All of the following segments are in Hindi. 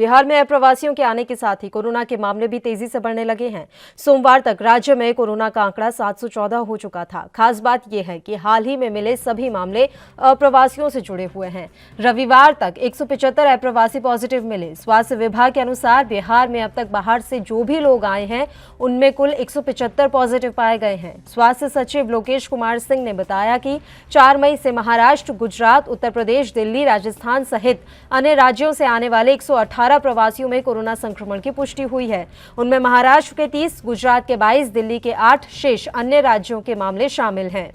बिहार में अप्रवासियों के आने के साथ ही कोरोना के मामले भी तेजी से बढ़ने लगे हैं। सोमवार तक राज्य में कोरोना का आंकड़ा 714 हो चुका था। खास बात यह है कि हाल ही में मिले सभी मामले अप्रवासियों से जुड़े हुए हैं। रविवार तक 175 अप्रवासी पॉजिटिव मिले। स्वास्थ्य विभाग के अनुसार बिहार में अब तक बाहर से जो भी लोग आए हैं उनमें कुल 175 पॉजिटिव पाए गए हैं। स्वास्थ्य सचिव लोकेश कुमार सिंह ने बताया कि 4 मई से महाराष्ट्र, गुजरात, उत्तर प्रदेश, दिल्ली, राजस्थान सहित अन्य राज्यों से आने वाले 118 प्रवासियों में कोरोना संक्रमण की पुष्टि हुई है। उनमें महाराष्ट्र के 30, गुजरात के 22, दिल्ली के 8, शेष अन्य राज्यों के मामले शामिल हैं।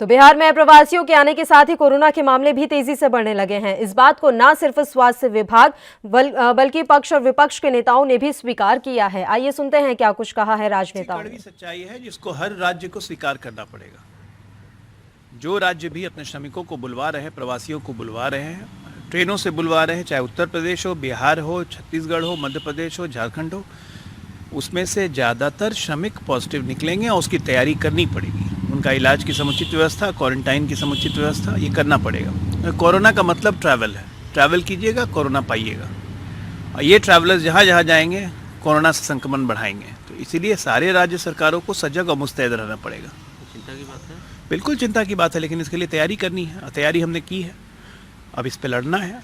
तो बिहार में अप्रवासियों के आने के साथ ही कोरोना के मामले भी तेजी से बढ़ने लगे हैं। इस बात को न सिर्फ स्वास्थ्य विभाग बल्कि पक्ष और विपक्ष के नेताओं ने भी स्वीकार किया है। आइए सुनते हैं क्या कुछ कहा है राजनेताओं ने। सच्चाई है जिसको हर राज्य को स्वीकार करना पड़ेगा। जो राज्य भी अपने श्रमिकों को बुलवा रहे हैं, प्रवासियों को बुलवा रहे हैं, ट्रेनों से बुलवा रहे हैं, चाहे उत्तर प्रदेश हो, बिहार हो, छत्तीसगढ़ हो, मध्य प्रदेश हो, झारखंड हो, उसमें से ज़्यादातर श्रमिक पॉजिटिव निकलेंगे और उसकी तैयारी करनी पड़ेगी। उनका इलाज की समुचित व्यवस्था, क्वारंटाइन की समुचित व्यवस्था, ये करना पड़ेगा। कोरोना का मतलब ट्रैवल है। ट्रैवल कीजिएगा, कोरोना पाइएगा। और ये ट्रैवलर्स जहाँ जहाँ जाएंगे कोरोना से संक्रमण बढ़ाएंगे। तो इसीलिए सारे राज्य सरकारों को सजग और मुस्तैद रहना पड़ेगा। चिंता की बात है, बिल्कुल चिंता की बात है, लेकिन इसके लिए तैयारी करनी है और तैयारी हमने की है। अब इस पे लड़ना है,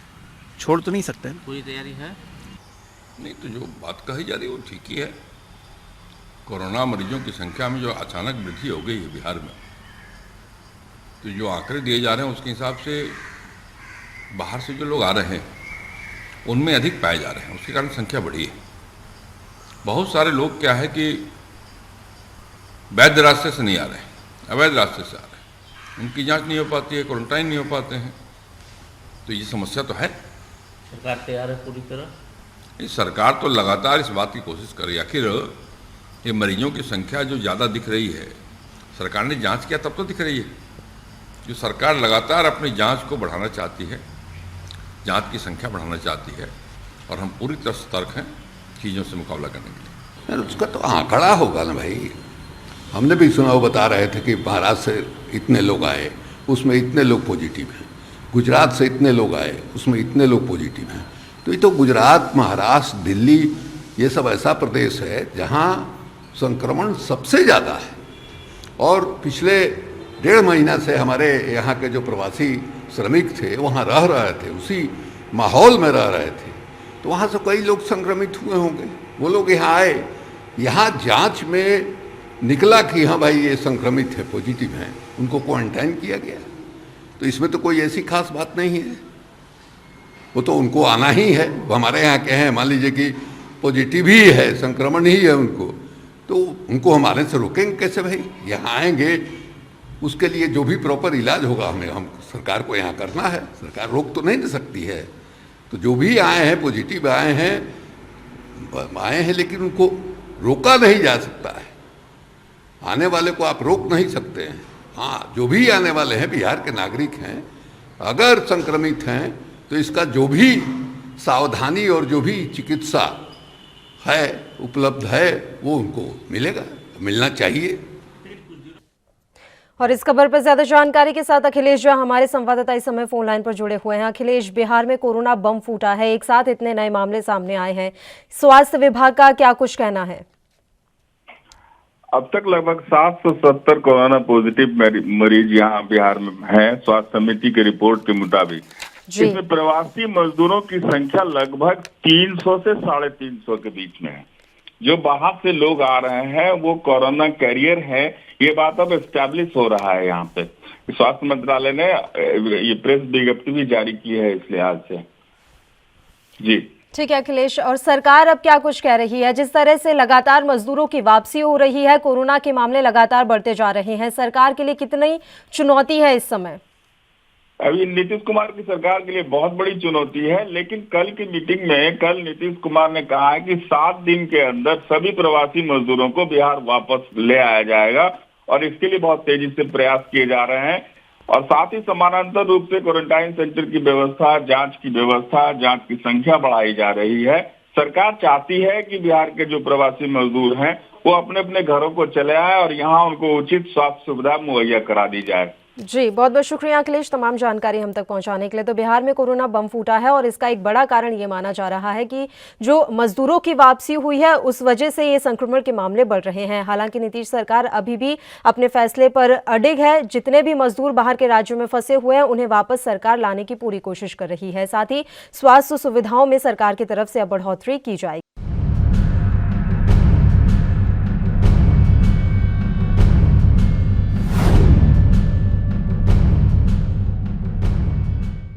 छोड़ तो नहीं सकते। पूरी तैयारी है। नहीं तो जो बात कही जा रही है वो ठीक ही है। कोरोना मरीजों की संख्या में जो अचानक वृद्धि हो गई है बिहार में, तो जो आंकड़े दिए जा रहे हैं उसके हिसाब से बाहर से जो लोग आ रहे हैं उनमें अधिक पाए जा रहे हैं, उसके कारण संख्या बढ़ी है। बहुत सारे लोग क्या है कि वैध रास्ते से नहीं आ रहे हैं, अवैध रास्ते से आ रहे हैं। उनकी जांच नहीं हो पाती है, क्वारंटाइन नहीं हो पाते हैं, तो ये समस्या तो है। सरकार तैयार है पूरी तरह। सरकार तो लगातार इस बात की कोशिश कर रही है। आखिर ये मरीजों की संख्या जो ज़्यादा दिख रही है, सरकार ने जांच किया तब तो दिख रही है। जो सरकार लगातार अपनी जांच को बढ़ाना चाहती है, जांच की संख्या बढ़ाना चाहती है, और हम पूरी तरह सतर्क हैं चीज़ों से मुकाबला करने के लिए। उसका तो आंकड़ा होगा ना भाई। हमने भी सुना, वो बता रहे थे कि महाराष्ट्र से इतने लोग आए, उसमें इतने लोग पॉजिटिव हैं। गुजरात से इतने लोग आए, उसमें इतने लोग पॉजिटिव हैं। तो ये तो गुजरात, महाराष्ट्र, दिल्ली, ये सब ऐसा प्रदेश है जहाँ संक्रमण सबसे ज़्यादा है। और पिछले 1.5 महीना से हमारे यहाँ के जो प्रवासी श्रमिक थे वहाँ रह रहे थे, उसी माहौल में रह रहे थे, तो वहाँ से कई लोग संक्रमित हुए होंगे। वो लोग यहाँ आए, यहाँ जांच में निकला कि हाँ भाई ये संक्रमित है, पॉजिटिव हैं, उनको क्वारंटाइन किया गया। तो इसमें तो कोई ऐसी खास बात नहीं है। वो तो उनको आना ही है। वो हमारे यहाँ के हैं, मान लीजिए कि पॉजिटिव ही है, संक्रमण ही है उनको, तो उनको हमारे से रोकेंगे कैसे भाई? यहाँ आएंगे, उसके लिए जो भी प्रॉपर इलाज होगा हम सरकार को यहाँ करना है। सरकार रोक तो नहीं दे सकती है। तो जो भी आए हैं, पॉजिटिव आए हैं, लेकिन उनको रोका नहीं जा सकता है। आने वाले को आप रोक नहीं सकते हैं। हाँ, जो भी आने वाले हैं बिहार के नागरिक हैं, अगर संक्रमित हैं तो इसका जो भी सावधानी और जो भी चिकित्सा है, उपलब्ध है, वो उनको मिलेगा, मिलना चाहिए। और इस खबर पर ज्यादा जानकारी के साथ अखिलेश जो हमारे संवाददाता इस समय फोन लाइन पर जुड़े हुए हैं। अखिलेश, बिहार में कोरोना बम फूटा है, एक साथ इतने नए मामले सामने आए हैं, स्वास्थ्य विभाग का क्या कुछ कहना है? अब तक लगभग 770 कोरोना पॉजिटिव मरीज यहाँ बिहार में हैं, स्वास्थ्य समिति की रिपोर्ट के मुताबिक। इसमें प्रवासी मजदूरों की संख्या लगभग 300 से 350 के बीच में है। जो बाहर से लोग आ रहे हैं वो कोरोना कैरियर है, ये बात अब एस्टैब्लिश हो रहा है। यहाँ पे स्वास्थ्य मंत्रालय ने ये प्रेस विज्ञप्ति भी जारी की है इस लिहाज से। जी ठीक है अखिलेश, और सरकार अब क्या कुछ कह रही है? जिस तरह से लगातार मजदूरों की वापसी हो रही है, कोरोना के मामले लगातार बढ़ते जा रहे हैं, सरकार के लिए कितनी चुनौती है इस समय? अभी नीतीश कुमार की सरकार के लिए बहुत बड़ी चुनौती है, लेकिन कल की मीटिंग में कल नीतीश कुमार ने कहा है कि 7 दिन के अंदर सभी प्रवासी मजदूरों को बिहार वापस ले आया जाएगा, और इसके लिए बहुत तेजी से प्रयास किए जा रहे हैं। और साथ ही समानांतर रूप से क्वारंटाइन सेंटर की व्यवस्था, जांच की व्यवस्था, जांच की संख्या बढ़ाई जा रही है। सरकार चाहती है कि बिहार के जो प्रवासी मजदूर हैं वो अपने अपने घरों को चले आए और यहाँ उनको उचित स्वास्थ्य सुविधा मुहैया करा दी जाए। जी, बहुत बहुत शुक्रिया अखिलेश तमाम जानकारी हम तक पहुंचाने के लिए। तो बिहार में कोरोना बम फूटा है और इसका एक बड़ा कारण ये माना जा रहा है कि जो मजदूरों की वापसी हुई है उस वजह से ये संक्रमण के मामले बढ़ रहे हैं। हालांकि नीतीश सरकार अभी भी अपने फैसले पर अडिग है। जितने भी मजदूर बाहर के राज्यों में फंसे हुए हैं उन्हें वापस सरकार लाने की पूरी कोशिश कर रही है। साथ ही स्वास्थ्य सुविधाओं में सरकार की तरफ से अब बढ़ोतरी की जाएगी।